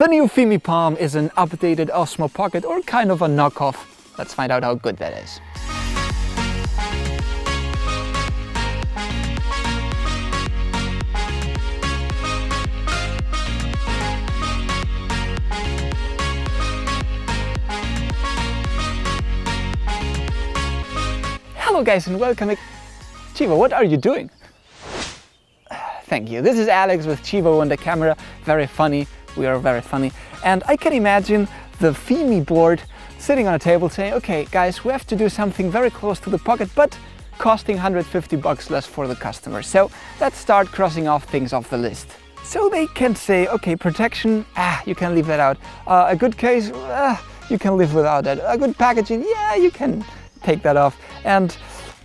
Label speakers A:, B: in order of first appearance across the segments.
A: The new Fimi Palm is an updated Osmo Pocket, or kind of a knockoff. Let's find out how good that is. Hello guys and welcome. Chivo, what are you doing? Thank you. This is Alex with Chivo on the camera. Very funny. We are very funny. And I can imagine the Fimi board sitting on a table saying, okay guys, we have to do something very close to the Pocket, but costing 150 bucks less for the customer. So let's start crossing off things off the list. So they can say, okay, protection, you can leave that out. A good case, you can live without that. A good packaging, yeah, you can take that off. And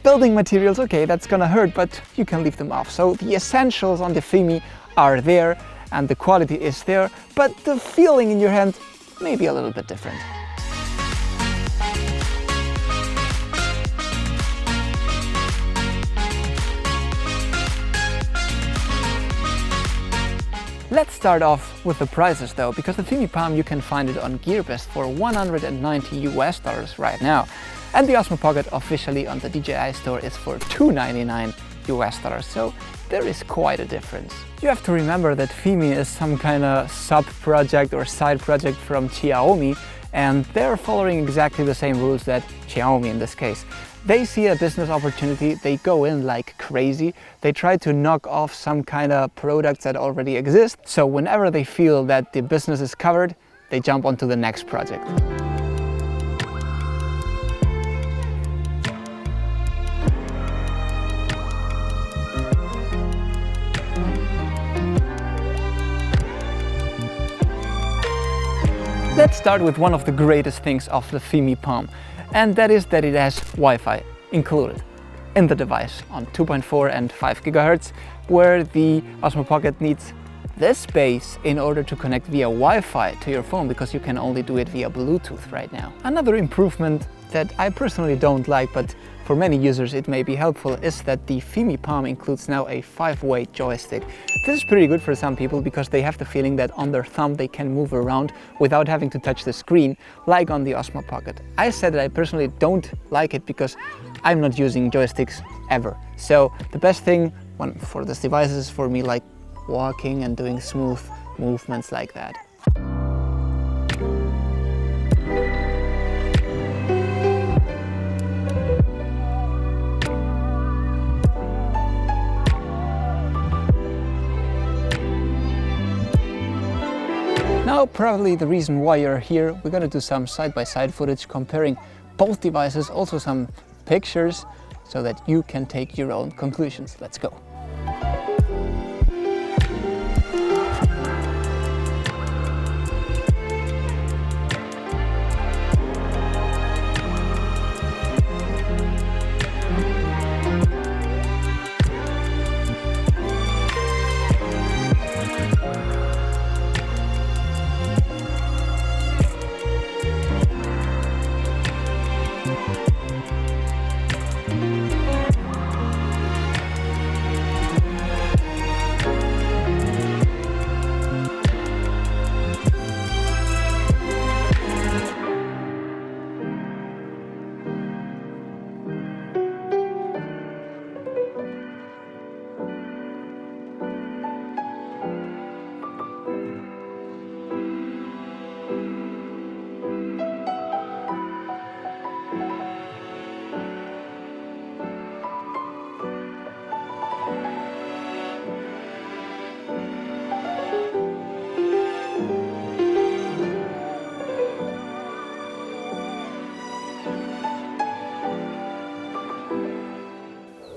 A: building materials, okay, that's gonna hurt, but you can leave them off. So the essentials on the Fimi are there and the quality is there, but the feeling in your hand may be a little bit different. Let's start off with the prices though, because the Fimi Palm you can find it on GearBest for $190 right now. And the Osmo Pocket officially on the DJI store is for $299, so there is quite a difference. You have to remember that Fimi is some kind of sub-project or side project from Xiaomi, and they're following exactly the same rules that Xiaomi in this case. They see a business opportunity, they go in like crazy, they try to knock off some kind of products that already exist, so whenever they feel that the business is covered, they jump onto the next project. Let's start with one of the greatest things of the Fimi Palm, and that is that it has Wi-Fi included in the device on 2.4 and 5 GHz, where the Osmo Pocket needs this space in order to connect via Wi-Fi to your phone, because you can only do it via Bluetooth right now. Another improvement that I personally don't like, but for many users it may be helpful, is that the Fimi Palm includes now a 5-way joystick. This is pretty good for some people because they have the feeling that on their thumb they can move around without having to touch the screen, like on the Osmo Pocket. I said that I personally don't like it because I'm not using joysticks ever. So the best thing for this device is for me like walking and doing smooth movements like that. Now, probably the reason why you're here, we're gonna do some side-by-side footage comparing both devices, also some pictures, so that you can take your own conclusions. Let's go.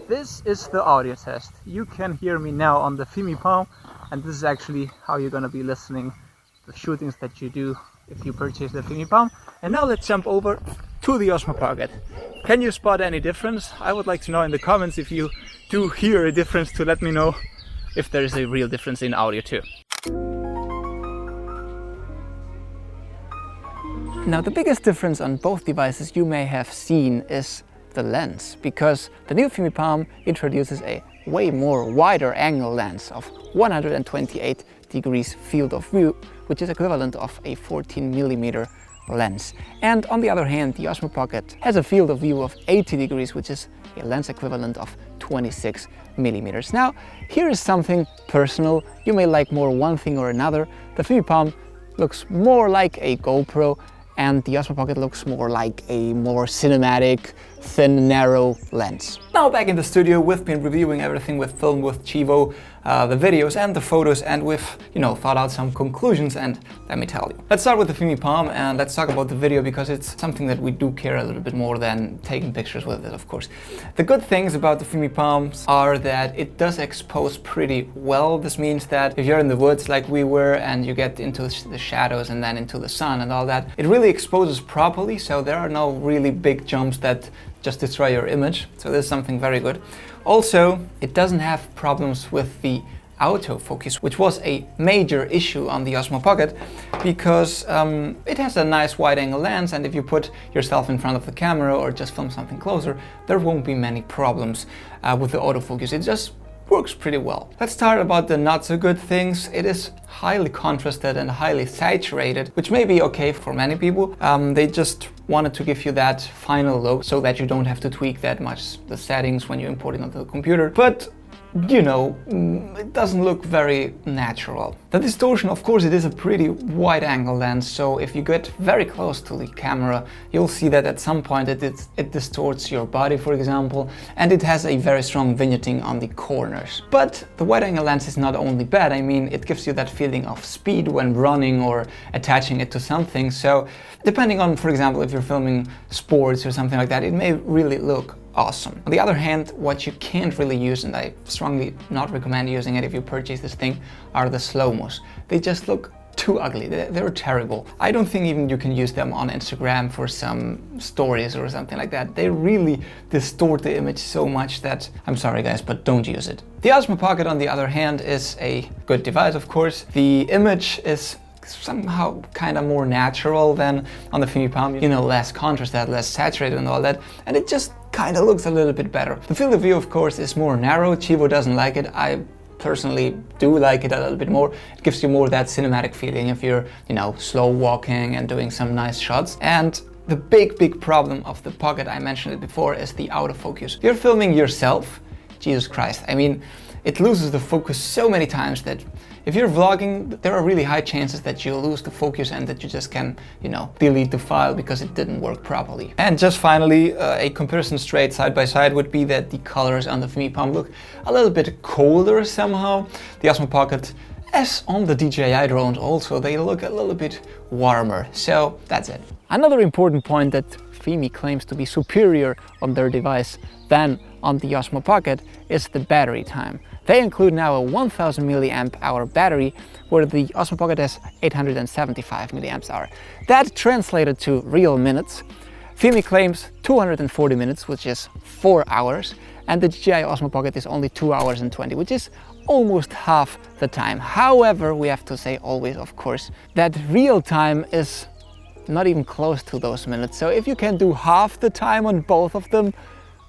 A: This is the audio test. You can hear me now on the Fimi Palm, and this is actually how you're gonna be listening to the shootings that you do if you purchase the Fimi Palm. And now let's jump over to the Osmo Pocket. Can you spot any difference? I would like to know in the comments if you do hear a difference, to let me know if there is a real difference in audio too. Now the biggest difference on both devices you may have seen is the lens, because the new Fimi Palm introduces a way more wider angle lens of 128 degrees field of view, which is equivalent of a 14mm lens. And on the other hand, the Osmo Pocket has a field of view of 80 degrees, which is a lens equivalent of 26mm. Now, here is something personal. You may like more one thing or another. The Fimi Palm looks more like a GoPro, and the Osmo Pocket looks more like a more cinematic, thin, narrow lens. Now back in the studio, we've been reviewing everything we've filmed with Chivo, the videos and the photos, and we've, thought out some conclusions, and let me tell you. Let's start with the Fimi Palm, and let's talk about the video, because it's something that we do care a little bit more than taking pictures with it, of course. The good things about the Fimi Palms are that it does expose pretty well. This means that if you're in the woods like we were, and you get into the shadows and then into the sun and all that, it really exposes properly, so there are no really big jumps that just destroy your image. So this is something very good. Also, it doesn't have problems with the autofocus, which was a major issue on the Osmo Pocket, because it has a nice wide-angle lens, and if you put yourself in front of the camera or just film something closer, there won't be many problems with the autofocus. It just works pretty well. Let's start about the not so good things. It is highly contrasted and highly saturated, which may be okay for many people. They just wanted to give you that final look so that you don't have to tweak that much the settings when you import it onto the computer. But it doesn't look very natural. The distortion, of course, it is a pretty wide angle lens, so if you get very close to the camera, you'll see that at some point it distorts your body, for example, and it has a very strong vignetting on the corners. But the wide angle lens is not only bad, I mean, it gives you that feeling of speed when running or attaching it to something, so depending on, for example, if you're filming sports or something like that, it may really look awesome. On the other hand, what you can't really use, and I strongly not recommend using it if you purchase this thing, are the slow-mos. They just look too ugly. They're terrible. I don't think even you can use them on Instagram for some stories or something like that. They really distort the image so much that, I'm sorry guys, but don't use it. The Osmo Pocket, on the other hand, is a good device, of course. The image is somehow kind of more natural than on the Fimi Palm, less contrasted, less saturated and all that, and it just kind of looks a little bit better. The field of view, of course, is more narrow. Chivo doesn't like it. I personally do like it a little bit more. It gives you more that cinematic feeling if you're, slow walking and doing some nice shots. And the big problem of the Pocket, I mentioned it before, is the autofocus. If you're filming yourself, Jesus Christ, I mean, it loses the focus so many times that if you're vlogging, there are really high chances that you'll lose the focus and that you just can, delete the file because it didn't work properly. And just finally, a comparison straight side by side would be that the colors on the Fimi Palm look a little bit colder somehow. The Osmo Pocket, as on the DJI drones also, they look a little bit warmer. So that's it. Another important point that Fimi claims to be superior on their device than on the Osmo Pocket is the battery time. They include now a 1000 mAh battery, where the Osmo Pocket has 875 mAh. That translated to real minutes, Fimi claims 240 minutes, which is 4 hours, and the DJI Osmo Pocket is only 2 hours and 20, which is almost half the time. However, we have to say always, of course, that real time is not even close to those minutes. So if you can do half the time on both of them,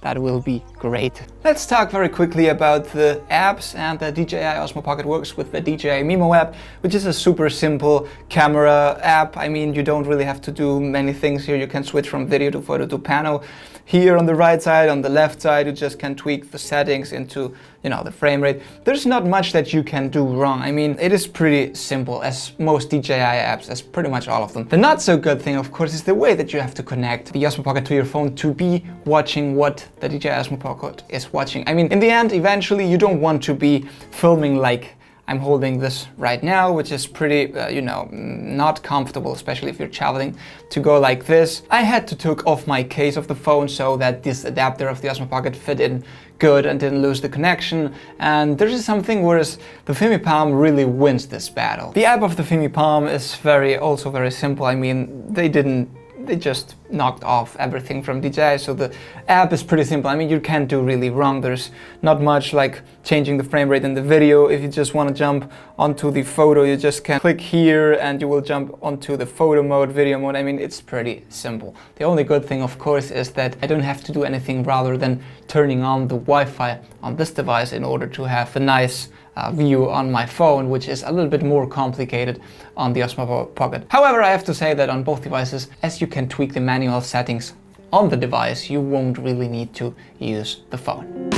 A: that will be great. Let's talk very quickly about the apps, and the DJI Osmo Pocket works with the DJI Mimo app, which is a super simple camera app. I mean, you don't really have to do many things here. You can switch from video to photo to pano. Here on the right side, on the left side, you just can tweak the settings into, the frame rate. There's not much that you can do wrong. I mean, it is pretty simple, as most DJI apps, as pretty much all of them. The not so good thing, of course, is the way that you have to connect the Osmo Pocket to your phone to be watching what the DJI Osmo Pocket is watching. I mean, in the end, eventually, you don't want to be filming like I'm holding this right now, which is pretty, not comfortable, especially if you're traveling, to go like this. I had to take off my case of the phone so that this adapter of the Osmo Pocket fit in good and didn't lose the connection. And this is something whereas the Fimi Palm really wins this battle. The app of the Fimi Palm is also very simple. I mean, they just knocked off everything from DJI, so the app is pretty simple. I mean, you can't do really wrong. There's not much like changing the frame rate in the video. If you just want to jump onto the photo, you just can click here and you will jump onto the photo mode, video mode. I mean, it's pretty simple. The only good thing, of course, is that I don't have to do anything rather than turning on the Wi-Fi on this device in order to have a nice view on my phone, which is a little bit more complicated on the Osmo Pocket. However, I have to say that on both devices, as you can tweak the manual settings on the device, you won't really need to use the phone.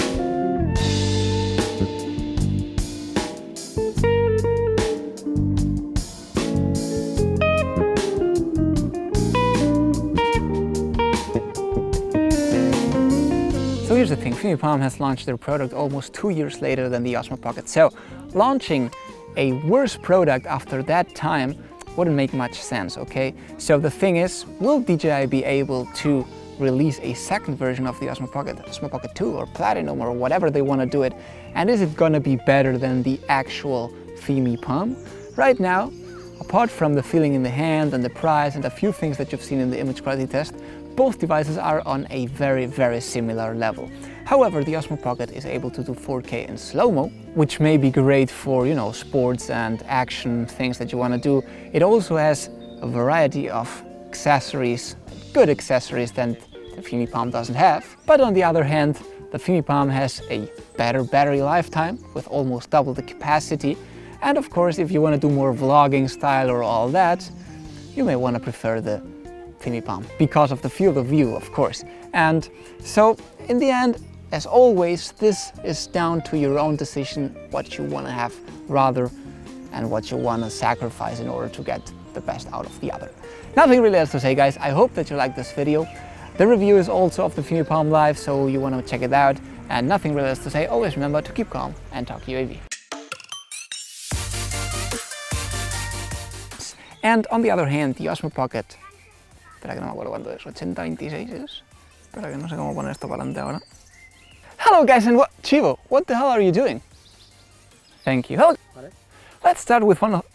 A: So here's the thing, Fimi Palm has launched their product almost 2 years later than the Osmo Pocket. So launching a worse product after that time wouldn't make much sense, okay? So the thing is, will DJI be able to release a second version of the Osmo Pocket 2 or Platinum or whatever they want to do it? And is it gonna be better than the actual Fimi Palm? Right now, apart from the feeling in the hand and the price and a few things that you've seen in the image quality test, both devices are on a very, very similar level. However, the Osmo Pocket is able to do 4K in slow-mo, which may be great for, you know, sports and action things that you want to do. It also has a variety of accessories, good accessories that the Fimi Palm doesn't have. But on the other hand, the Fimi Palm has a better battery lifetime with almost double the capacity. And of course, if you want to do more vlogging style or all that, you may want to prefer the Fimi Palm because of the field of view, of course. And so in the end, as always, this is down to your own decision, what you want to have rather and what you want to sacrifice in order to get the best out of the other. Nothing really else to say, guys. I hope that you liked this video. The review is also of the Fimi Palm Live, so you want to check it out. And nothing really else to say. Always remember to keep calm and talk UAV. And on the other hand, the Osmo Pocket. Espera que no me acuerdo cuánto es, 80-26 es. Espera que no sé cómo poner esto para adelante ahora. Hello guys, and Chivo, what the hell are you doing? Thank you. Hello. Vale. Let's start with one of...